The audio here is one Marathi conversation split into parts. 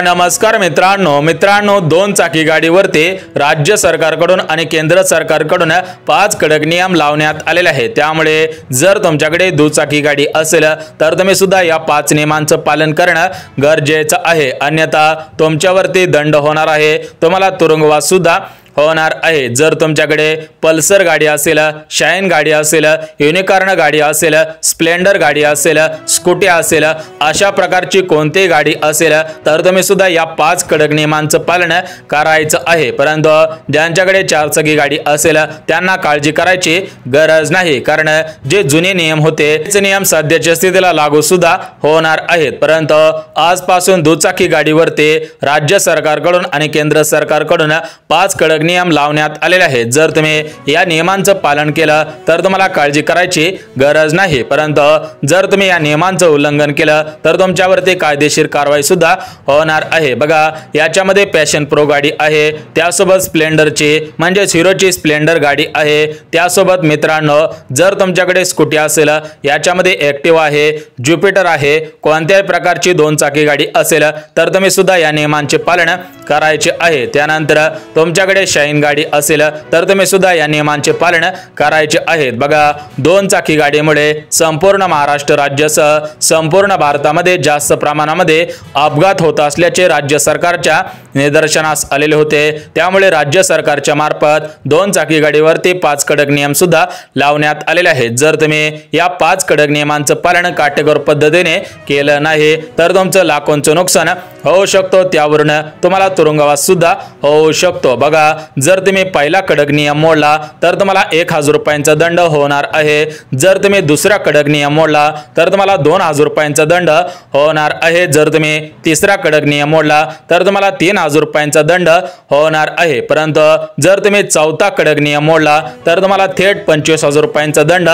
नमस्कार मित्रांनो दोन चाकी गाडीवरती राज्य सरकारकडून आणि केंद्र सरकारकडून 5 कडक नियम लावण्यात आलेले आहेत। त्यामुळे जर तुमच्याकडे दुचाकी गाडी असेल तर तुम्ही सुद्धा या 5 नियमांचं पालन करणं गरजेचं आहे, अन्यथा तुमच्यावरती दंड होणार आहे, तुम्हाला तुरुंगवास सुद्धा होणार आहे। जर तुमच्याकडे पल्सर गाडी असेल, शाईन गाडी असेल, युनिकॉर्न गाडी असेल, स्प्लेंडर गाडी असेल, स्कूटी असेल, अशा प्रकारची कोणतीही गाडी असेल तर तुम्ही सुद्धा या 5 कडक नियमांचं पालन करायचं आहे। परंतु ज्यांच्याकडे 4 चाकी गाडी असेल त्यांना काळजी करायची गरज नाही, कारण जे जुने नियम होते ते नियम सध्याच्या स्थितीला लागू सुद्धा होणार आहेत। परंतु आजपासून दुचाकी गाडीवरती राज्य सरकारकडून आणि केंद्र सरकारकडून 5 कडक नियम लावण्यात आलेले आहेत। जर तुम्ही या नियमांचं पालन केलं तर तुम्हाला काळजी करायची गरज नाही, परंतु जर तुम्ही या नियमांचं उल्लंघन केलं तर तुमच्यावरती कायदेशीर कारवाई सुद्धा होणार आहे। बघा, याच्यामध्ये पॅशन प्रो गाडी आहे, त्यासोबत स्प्लेंडरची म्हणजे हिरोची स्प्लेंडर गाडी आहे, त्यासोबत मित्रांनो जर तुमच्याकडे स्कूटी असेल, याच्यामध्ये ॲक्टिवा आहे, ज्युपिटर आहे, कोणत्याही प्रकारची 2 चाकी गाडी असेल तर तुम्ही सुद्धा या नियमांचे पालन करायचे आहे। त्यानंतर तुमच्याकडे शाईन गाडी असेल तर तुम्ही सुद्धा या नियमांचे पालन करायचे आहेत। बघा, 2 चाकी गाडीमुळे संपूर्ण महाराष्ट्र राज्यासह संपूर्ण भारतामध्ये जास्त प्रमाणामध्ये अपघात होत असल्याचे राज्य सरकारच्या निदर्शनास आलेले होते। त्यामुळे राज्य सरकारच्या मार्फत 2 चाकी गाडीवरती 5 कडक नियम सुद्धा लावण्यात आलेले आहेत। जर तुम्ही या 5 कडक नियमांचं पालन काटेकोर पद्धतीने केलं नाही तर तुमचं लाखोंचं नुकसान होऊ शकतो, त्यावरून तुम्हाला तुरुंगवास सुद्धा होऊ शकतो। बघा, जर तुम्ही पहिला कडक नियम मोडला तर तुम्हाला 1000 रुपयांचा दंड होणार आहे। जर तुम्ही दुसरा कडक नियम मोडला तर तुम्हाला 2000 रुपयांचा दंड होणार आहे। जर तुम्ही तिसरा कडक नियम मोडला तर तुम्हाला 3000 रुपयांचा दंड होणार आहे। परंतु जर तुम्ही चौथा कडक नियम मोडला तर तुम्हाला थेट 25000 रुपयांचा दंड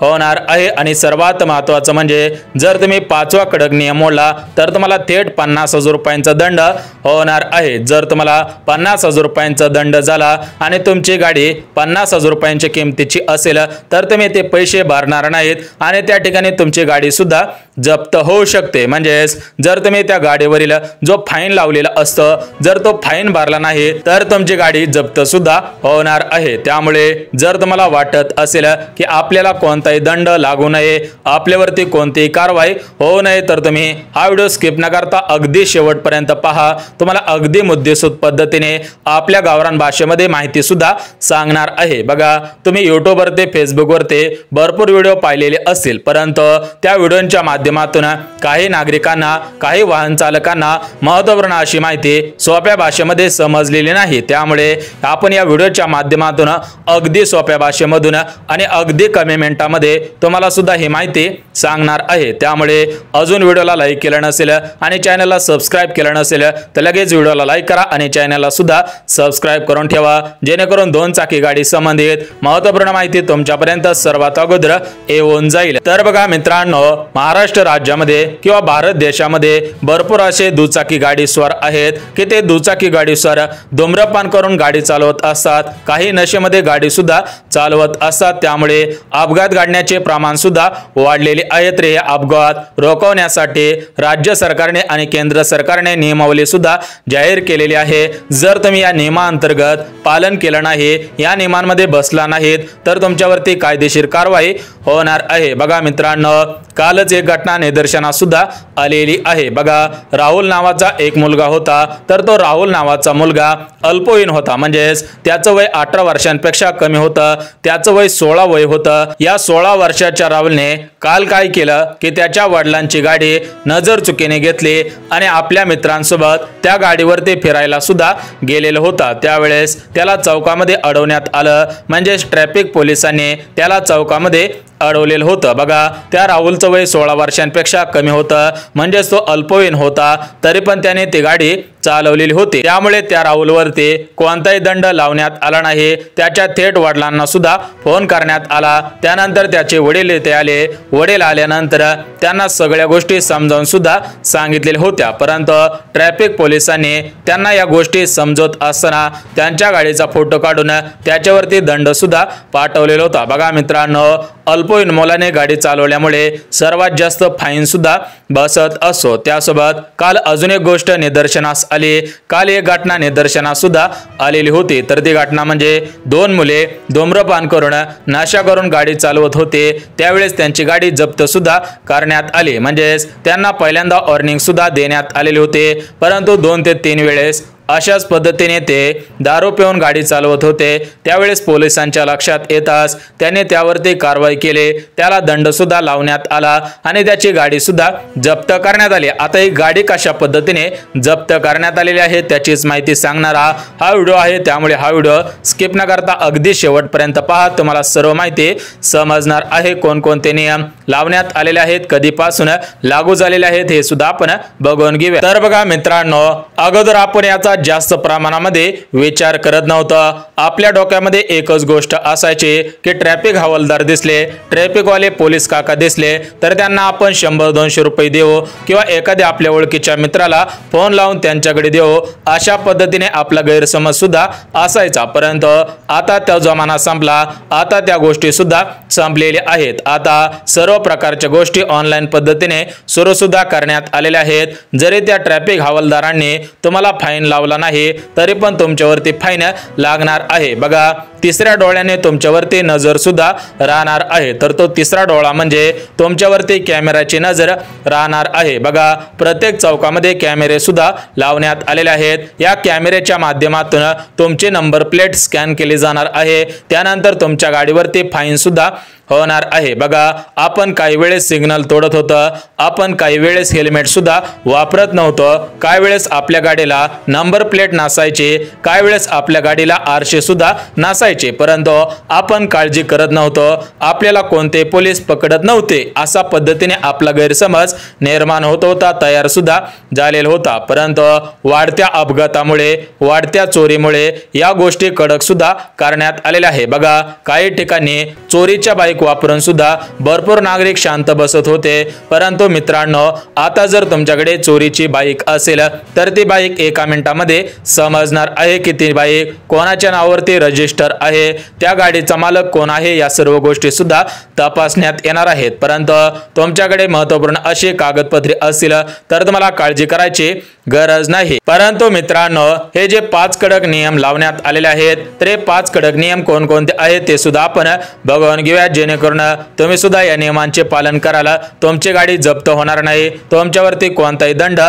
होणार आहे। आणि सर्वात महत्त्वाचं म्हणजे जर तुम्ही 5वा कडक नियम मोडला तर तुम्हाला थेट 50000 रुपयांचा दंड होणार आहे। जर तुम्हाला 50000 रुपयांचा दंड झाला आणि तुमची गाडी 50000 रुपयांच्या किमतीची असेल तर तुम्ही ते पैसे भरणार नाहीत आणि त्या ठिकाणी तुमची गाडी सुद्धा जप्त होऊ शकते। म्हणजेच जर तुम्ही त्या गाडीवरील जो फाईन लावलेला असतो जर तो फाईन भरला नाही तर तुमची गाडी जप्त सुद्धा होणार आहे। त्यामुळे जर तुम्हाला वाटत असेल की आपल्याला कोणताही दंड लागू नये, आपल्यावरती कोणतीही कारवाई होऊ नये, तर तुम्ही हा व्हिडिओ स्किप न करता अगदी शेवटपर्यंत पहा। तुम्हाला अगदी मुद्देसूद पद्धतीने आपल्या गावरान भाषेमध्ये माहिती सुद्धा सांगणार आहे। बघा, तुम्ही यूट्यूबवरती फेसबुकवरती भरपूर व्हिडिओ पाहिलेले असतील, परंतु त्या व्हिडिओच्या माध्यमातून काही नागरिकांना, काही वाहन चालकांना महत्त्वपूर्ण अशी माहिती सोप्या भाषेमध्ये समजलेली नाही। त्यामुळे आपण या व्हिडिओच्या माध्यमातून अगदी सोप्या भाषेमधून आणि अगदी कमी मिनिटांमध्ये तुम्हाला सुद्धा ही माहिती सांगणार आहे। त्यामुळे अजून व्हिडिओला लाईक केलं नसेल आणि चॅनलला सबस्क्राइब केलं नसेल तर लगेच व्हिडिओला लाईक करा आणि चॅनलला सुद्धा सबस्क्राइब करून ठेवा, जेणेकरून 2 चाकी गाडी संबंधित महत्त्वपूर्ण माहिती तुमच्यापर्यंत सर्वात अगोदर येऊन जाईल। तर बघा मित्रांनो, महाराष्ट्र राज्यामध्ये किंवा भारत देशामध्ये भरपूर असे दुचाकी गाडीस्वार आहेत की ते दुचाकी गाडीस्वार धूम्रपान करून गाडी चालवत असतात, काही नशेमध्ये गाडी सुद्धा चालवत असतात। त्यामुळे अपघात घडण्याचे प्रमाण सुद्धा वाढलेले आहे। तर हे अपघात रोखण्यासाठी राज्य सरकारने आणि केंद्र सरकारने नियमावली सुद्धा जाहीर केलेली आहे। जर तुम्ही या नियमांतर्गत पालन केलं नाही, या नियमांमध्ये बसला नाहीत तर तुमच्यावरती कायदेशीर कारवाई होणार आहे। बघा मित्रांनो, कालच एक घटना निदर्शनास सुद्धा आलेली आहे। बघा, राहुल नावाचा एक मुलगा होता, तर तो राहुल नावाचा मुलगा अल्पवयीन होता, म्हणजेच त्याचं वय 18 वर्षांपेक्षा कमी होतं, त्याचं वय 16 वय होतं। या 16 वर्षाच्या राहुलने काल काय केलं की त्याच्या वडिलांची गाडी नजर चुकीने घेतली आणि आपल्या मित्रांसोबत त्या गाडीवरती फिरायला सुद्धा गेलेला होता। त्यावेळेस त्याला चौकामध्ये अडवण्यात आलं, म्हणजेच ट्रॅफिक पोलिसांनी त्याला चौकामध्ये अडवलेलं होतं। बघा, त्या राहुलचं वय 16 वर्षांपेक्षा कमी होतं, म्हणजेच तो अल्पवयीन होता, तरी पण त्याने ती गाडी चालवलेली होती। त्यामुळे त्या राहुलवरती कोणताही दंड लावण्यात आला नाही। त्याच्या थेट वडिलांना सुद्धा फोन करण्यात आला। त्यानंतर त्याचे वडील इथे आले, वडील आल्यानंतर त्यांना सगळ्या गोष्टी समजावून सुद्धा सांगितलेल्या होत्या, परंतु ट्रॅफिक पोलिसांनी त्यांना या गोष्टी समजवत असताना त्यांच्या गाडीचा फोटो काढून त्याच्यावरती दंड सुद्धा पाठवलेला होता। बघा मित्रांनो, अल्पवयीन मुलाने गाडी चालवल्यामुळे सर्वात जास्त फाईन सुद्धा बसत असतो। त्यासोबत काल अजून एक गोष्ट निदर्शनास आली। काल एक घटना निदर्शनास सुद्धा आलेली होती, तर ती घटना म्हणजे दोन मुले धूम्रपान करून नशा करून गाडी चालवत होते। त्यावेळेस त्यांची गाडी जप्त सुद्धा करण्यात आली, म्हणजेच त्यांना पहिल्यांदा वॉर्निंग सुद्धा देण्यात आलेले होते, परंतु 2 ते 3 वेळेस अशाच पद्धतीने ते दारू पिऊन गाडी चालवत होते। त्यावेळेस पोलिसांच्या लक्षात येताच त्याने त्यावरती कारवाई केली, त्याला दंड सुद्धा लावण्यात आला आणि त्याची गाडी सुद्धा जप्त करण्यात आली। आता ही गाडी कशा पद्धतीने जप्त करण्यात आलेली आहे त्याचीच माहिती सांगणारा हा व्हिडिओ आहे, त्यामुळे हा व्हिडिओ स्किप न करता अगदी शेवटपर्यंत पहा, तुम्हाला सर्व माहिती समजणार आहे। कोणकोणते नियम लावण्यात आलेले आहेत, कधीपासून लागू झालेले आहेत हे सुद्धा आपण बघून घेऊया। तर बघा मित्रांनो, अगोदर आपण याचा जास्त प्रमाणामध्ये विचार करत नव्हतं। आपल्या डोक्यामध्ये एकच गोष्ट असायची की ट्रॅफिक हवालदार दिसले, ट्रॅफिक वाले पोलीस काका दिसले तर त्यांना आपण 100-200 रुपये देऊ किंवा एखाद्या आपल्या ओळखीच्या मित्राला फोन लावून त्यांच्याकडे देऊ, अशा पद्धतीने आपला गैरसमज सुद्धा असायचा। परंतु आता त्या जमाना संपला, आता त्या गोष्टी सुद्धा संपलेल्या आहेत। आता सर्व प्रकारच्या गोष्टी ऑनलाईन पद्धतीने सुरू सुद्धा करण्यात आलेल्या आहेत। जरी त्या ट्रॅफिक हवालदारांनी तुम्हाला फाईन लावला नाही तरी पण तुमच्यावरती फाईन लागणार आहे। बघा, तिसऱ्या डोळ्याने तुमच्यावरती नजर सुद्धा राहणार आहे, तर तो तिसरा डोळा म्हणजे तुमच्यावरती कॅमेराची नजर राहणार आहे। बघा, प्रत्येक चौकामध्ये कॅमेरे सुद्धा लावण्यात आलेले आहेत। या कॅमेऱ्याच्या माध्यमातून तुमची नंबर प्लेट स्कॅन केली जाणार आहे, त्यानंतर तुमच्या गाडीवरती फाईन सुद्धा होणार आहे। बघा, आपण काही वेळेस सिग्नल तोडत होतं, आपण काही वेळेस हेल्मेट सुद्धा वापरत नव्हतो, काही वेळेस आपल्या गाडीला नंबर प्लेट नसायची, काही वेळेस आपल्या गाडीला आरशे सुद्धा नसायचे, परंतु आपण काळजी करत नव्हतो, आपल्याला कोणते पोलीस पकडत नव्हते, अशा पद्धतीने आपला गैरसमज निर्माण होत होता, तयार सुद्धा झालेला होता। परंतु वाढत्या अपघातामुळे, वाढत्या चोरीमुळे या गोष्टी कडक सुद्धा करण्यात आलेल्या आहे। बघा, काही ठिकाणी चोरीच्या बाईक वापरून सुद्धा भरपूर नागरिक शांत बसत होते, परंतु मित्रांनो, आता जर तुमच्याकडे चोरीची बाईक असेल तर ती बाईक 1 मिनिटामध्ये समजणार आहे की ती बाईक कोणाच्या नावावरती रजिस्टर आहे, त्या गाडीचा मालक कोण आहे, या सर्व गोष्टी सुद्धा तपासण्यात येणार आहेत। परंतु तुमच्याकडे महत्त्वपूर्ण अशी कागदपत्रे असतील तर तुम्हाला काळजी करायची गरज नाही। परंतु मित्रांनो, हे जे 5 कडक नियम लावण्यात आलेले आहेत, तर 5 कडक नियम कोणकोणते आहेत ते सुद्धा आपण बघून घेऊया, जेणेकरून तुम्ही सुद्धा या नियमांचे पालन कराल, तुमची गाडी जप्त होणार नाही, तुमच्यावरती कोणताही दंड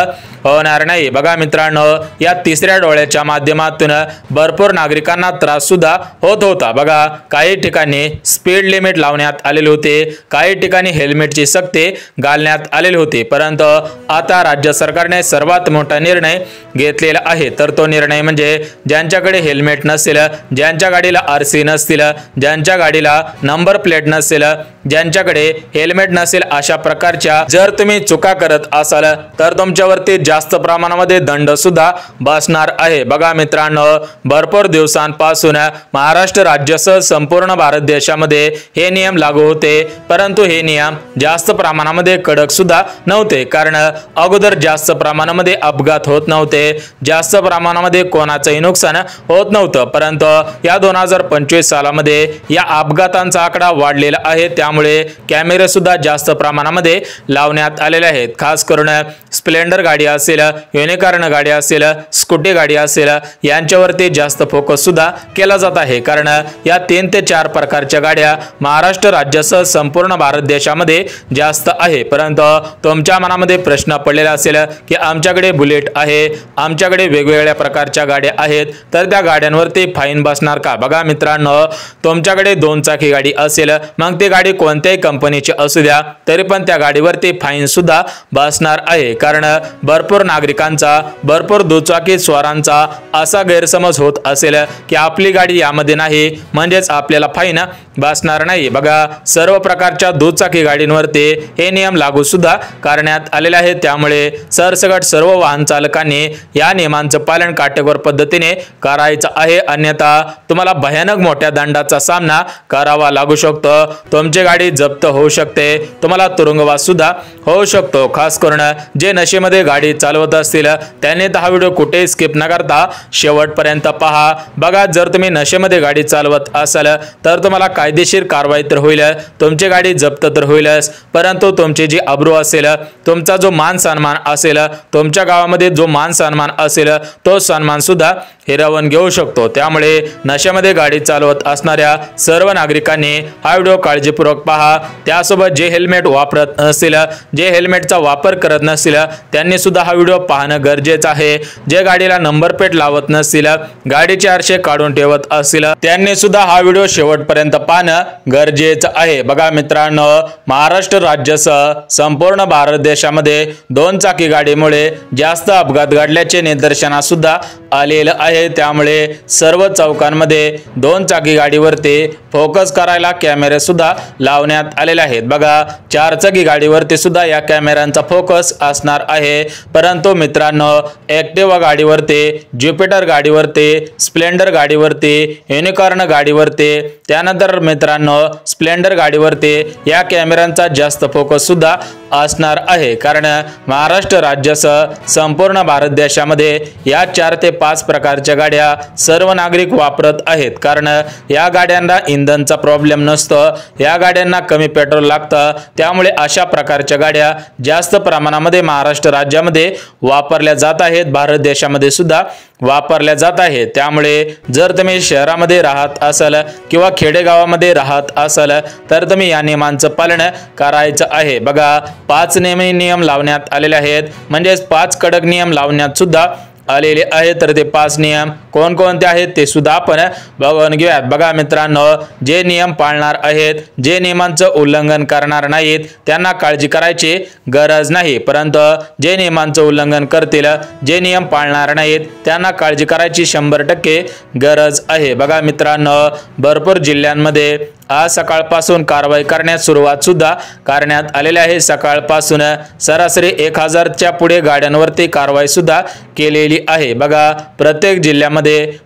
होणार नाही। बघा मित्रांनो, या तिसऱ्या डोळ्याच्या माध्यमातून भरपूर नागरिकांना त्रास सुद्धा होत होता। बघा, काही ठिकाणी स्पीड लिमिट लावण्यात आलेले होते, काही ठिकाणी हेल्मेटची सक्ती घालण्यात आलेली होती, परंतु आता राज्य सरकारने सर्वात मोठा निर्णय घेतलेला आहे, तर तो निर्णय म्हणजे ज्यांच्याकडे हेल्मेट नसेल, ज्यांच्या गाडीला आरसी नसतील, ज्यांच्या गाडीला नंबर प्लेट नसेल, ज्यांच्याकडे हेल्मेट नसेल, अशा प्रकारच्या जर तुम्ही चुका करत असाल तर तुमच्यावरती जास्त प्रमाणामध्ये दंड सुद्धा बसणार आहे। बघा मित्रांनो, भरपूर दिवसांपासून महाराष्ट्र राज्यासह संपूर्ण भारत देशामध्ये हे नियम लागू होते, परंतु हे नियम जास्त प्रमाणामध्ये कडक सुद्धा नव्हते, कारण अगोदर जास्त प्रमाणामध्ये अपघात होत नव्हते, जास्त प्रमाणामध्ये कोणाचंही नुकसान होत नव्हतं, परंतु या 2025 सालामध्ये या अपघातांचा आकडा वाढलेला आहे, त्यामुळे कॅमेरे सुद्धा जास्त प्रमाणामध्ये लावण्यात आलेले आहेत। खास करून स्प्लेंडर गाडी असेल, युनिकॉर्न गाडी असेल, स्कूटी गाडी असेल, यांच्यावरती जास्त फोकस सुद्धा केला जात आहे, कारण या 3 ते 4 प्रकारच्या गाड्या महाराष्ट्र राज्यासह संपूर्ण भारत देशामध्ये जास्त आहे। परंतु तुमच्या मनामध्ये प्रश्न पडलेला असेल की आमच्याकडे बुलेट आहे, आमच्याकडे वेगवेगळ्या प्रकारच्या गाड्या आहेत, तर त्या गाड्यांवरती फाईन बसणार का? बघा मित्रांनो, तुमच्याकडे 2 चाकी गाडी असेल, मग ती गाडी कोणत्याही कंपनीची असू द्या, तरी पण त्या गाडीवरती फाईन सुद्धा बसणार आहे, कारण भरपूर नागरिकांचा, भरपूर दुचाकी स्वारांचा असा गैरसमज होत असेल की आपली गाडी यामध्ये नाही, म्हणजेच आपल्याला फाईन बसणार नाही। बघा, सर्व प्रकारच्या दुचाकी गाडींवरती हे नियम लागू सुद्धा करण्यात आलेले आहेत, त्यामुळे सरसकट सर्व वाहन चालकांनी या नियमांचं पालन काटेकोर पद्धतीने करायचं आहे, अन्यथा तुम्हाला भयानक मोठ्या दंडाचा सामना करावा लागू शकतो। तुमची गाडी जप्त होऊ शकते, तुम्हाला तुरुंगवास सुद्धा होऊ शकतो। खास करून जे नशेमध्ये गाडी चालवत असतील त्यांनी हा व्हिडिओ कुठेही स्किप न करता शेवटपर्यंत पहा। बघा, जर तुम्ही नशेमध्ये गाडी चालवत असाल तर तुम्हाला कायदेशीर कारवाई तर होईल, तुमची गाडी जप्त तर होईलच, परंतु तुमची जी अब्रू असेल, तुमचा जो मान सन्मान असेल, तुमच्या गावामध्ये जो मान सन्मान असेल तो सन्मान सुद्धा हिरावून घेऊ शकतो। त्यामुळे नशेमध्ये गाडी चालवत असणाऱ्या सर्व नागरिकांनी हा व्हिडिओ काळजीपूर्वक पहा। त्यासोबत जे हेल्मेट वापरत नसतील, जे हेल्मेटचा वापर करत नसतील त्यांनी सुद्धा हा व्हिडिओ पाहणं गरजेचं आहे। जे गाडीला नंबर प्लेट लावत नसतील, गाडीचे आरसे काढून ठेवत असतील त्यांनी सुद्धा हा व्हिडिओ शेवटपर्यंत पाहणं गरजेचं आहे। बघा मित्रांनो, महाराष्ट्र राज्यासह संपूर्ण भारत देशामध्ये 2 चाकी गाडीमुळे जास्त अपघात घडल्याचे निदर्शनास सुद्धा आलेलं आहे। त्यामुळे सर्व चौकांमध्ये 2 चाकी गाडीवरती फोकस करायला कॅमेरे सुद्धा लावण्यात आलेले आहेत। बघा, 4 चाकी गाडीवरती सुद्धा या कॅमेऱ्यांचा फोकस असणार आहे, परंतु मित्रांनो ॲक्टिवा गाडीवरती, ज्युपिटर गाडीवरती, स्प्लेंडर गाडीवरती, युनिकॉर्न गाडीवरती, त्यानंतर मित्रांनो स्प्लेंडर गाडीवरती या कॅमेऱ्यांचा जास्त फोकस सुद्धा असणार आहे। कारण महाराष्ट्र राज्यासह संपूर्ण भारत देशामध्ये या 4 ते 5 प्रकारच्या गाड्या सर्व नागरिक वापरत आहेत। कारण या गाड्यांना इंधनचा प्रॉब्लेम नसतो, या गाड्यांना कमी पेट्रोल लागतं, त्यामुळे अशा प्रकारच्या गाड्या जास्त प्रमाणामध्ये महाराष्ट्र राज्यामध्ये वापरल्या जात आहेत, भारत देशामध्ये सुद्धा वापरल्या जात आहेत। त्यामुळे जर तुम्ही शहरामध्ये राहत असाल किंवा खेडेगावामध्ये राहत असाल तर तुम्ही या नियमांचं पालन करायचं आहे। बघा, 5 नियम लावण्यात आलेले आहेत, म्हणजे 5 कडक नियम लावण्यात सुद्धा आलेले आहेत। तर ते 5 नियम कोणकोणते आहेत ते सुद्धा आपण बघून घेऊयात। बघा मित्रांनो, जे नियम पाळणार आहेत, जे नियमांचं उल्लंघन करणार नाहीत त्यांना काळजी करायची गरज नाही, परंतु जे नियमांचं उल्लंघन करतील, जे नियम पाळणार नाहीत त्यांना काळजी करायची 100% गरज आहे। बघा मित्रांनो, भरपूर जिल्ह्यांमध्ये आज सकाळपासून कारवाई करण्यास सुरुवात सुद्धा करण्यात आलेली आहे। सकाळपासून सरासरी 1000च्या पुढे गाड्यांवरती कारवाई सुद्धा केलेली आहे। बघा, प्रत्येक जिल्ह्यामध्ये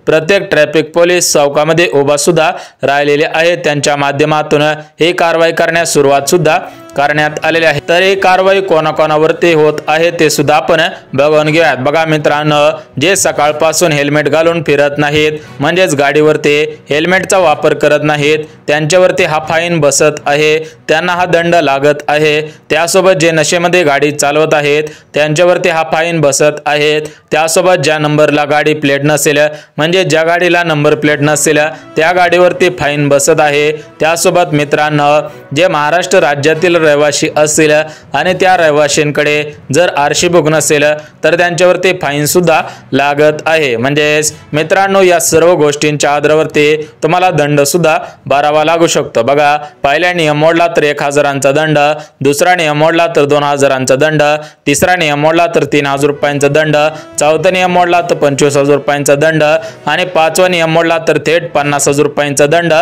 प्रत्येक ट्रॅफिक पोलीस चौकामध्ये उभा सुद्धा राहिलेले आहेत, त्यांच्या माध्यमातून ही कारवाई करण्यास सुरुवात सुद्धा करण्यात आलेले आहे। तर ही कारवाई कोणाकोणावरती होत आहे ते सुद्धा आपण बघून घेऊयात। बघा मित्रांनो, जे सकाळपासून हेल्मेट घालून फिरत नाहीत, म्हणजेच गाडीवरती हेल्मेटचा वापर करत नाहीत, त्यांच्यावरती हा फाईन बसत आहे, त्यांना हा दंड लागत आहे। त्यासोबत जे नशेमध्ये गाडी चालवत आहेत त्यांच्यावरती हा फाईन बसत आहे। त्यासोबत ज्या नंबरला गाडी प्लेट नसेल, म्हणजे ज्या गाडीला नंबर प्लेट नसेल त्या गाडीवरती फाईन बसत आहे। त्यासोबत मित्रांनो, जे महाराष्ट्र राज्यातील रहिवासी असतील आणि त्या रहिवाशांकडे जर आरशी बुक नसेल तर त्यांच्यावरती फाईन सुद्धा लागत आहे। म्हणजे मित्रांनो, या सर्व गोष्टींच्या आधारावरती तुम्हाला दंड सुद्धा भरावा लागू शकतो। बघा, पहिला नियम मोडला तर 1000चा दंड, दुसरा नियम मोडला तर 2000चा दंड, तिसरा नियम मोडला तर 3000 रुपयांचा दंड, चौथा नियम मोडला तर 25000 रुपयांचा दंड आणि 5वा नियम मोडला तर थेट 50000 रुपयांचा दंड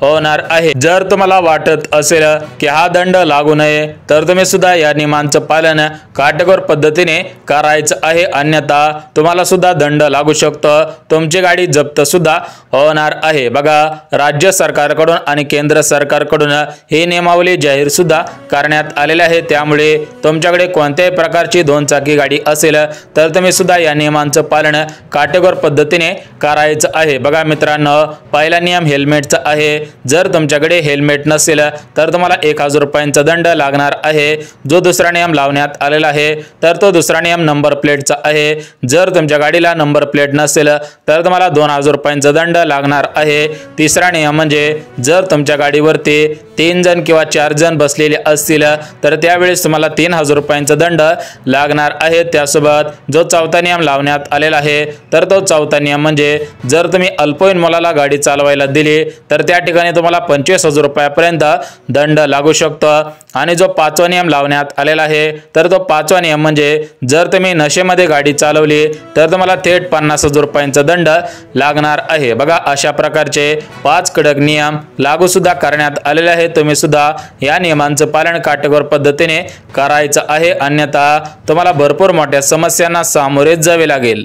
होणार आहे। जर तुम्हाला वाटत असेल की हा दंड लागू नये तर तुम्ही सुद्धा या नियमांचं पालन काटेकोर पद्धतीने करायचं आहे, अन्यथा तुम्हाला सुद्धा दंड लागू शकतो, तुमची गाडी जप्त सुद्धा होणार आहे। बघा, राज्य सरकारकडून आणि केंद्र सरकारकडून ही नियमावली जाहीर सुद्धा करण्यात आलेली आहे। त्यामुळे तुमच्याकडे कोणत्याही प्रकारची 2 चाकी गाडी असेल तर तुम्ही सुद्धा या नियमांचं पालन काटेकोर पद्धतीने करायचं आहे। बघा मित्रांनो, पहिला नियम हेल्मेटचा आहे। जर तुमच्याकडे हेल्मेट नसेल तर तुम्हाला 1000 रुपयांचा दंड लागणार आहे। जो दुसरा नियम लावण्यात आलेला आहे तर तो दुसरा नियम नंबर प्लेटचा आहे। जर तुमच्या गाडीला नंबर प्लेट नसेल तर तुम्हाला 2000 रुपयांचा दंड लागणार आहे। तिसरा नियम म्हणजे जर तुमच्या गाडीवरती 3 जण किंवा 4 जण बसलेले असतील तर त्यावेळेस तुम्हाला 3000 रुपयांचा दंड लागणार आहे। त्यासोबत जो चौथा नियम लावण्यात आलेला आहे तर तो चौथा नियम म्हणजे जर तुम्ही अल्पवयीन मुलाला गाडी चालवायला दिली तर त्या ठिकाणी तुम्हाला 25,000 रुपयापर्यंत दंड लागू शकतो। आणि जो 5वा नियम लावण्यात आलेला आहे तर तो 5वा नियम म्हणजे जर तुम्ही नशेमध्ये गाडी चालवली तर तुम्हाला थेट 50,000 रुपयांचा दंड लागणार आहे। बघा अशा प्रकारचे 5 कडक नियम लागू सुद्धा करण्यात आलेले आहेत। तुम्ही सुद्धा या नियमांचं पालन काटेकोर पद्धतीने करायचं आहे, अन्यथा तुम्हाला भरपूर मोठ्या समस्यांना सामोरे जावे लागेल।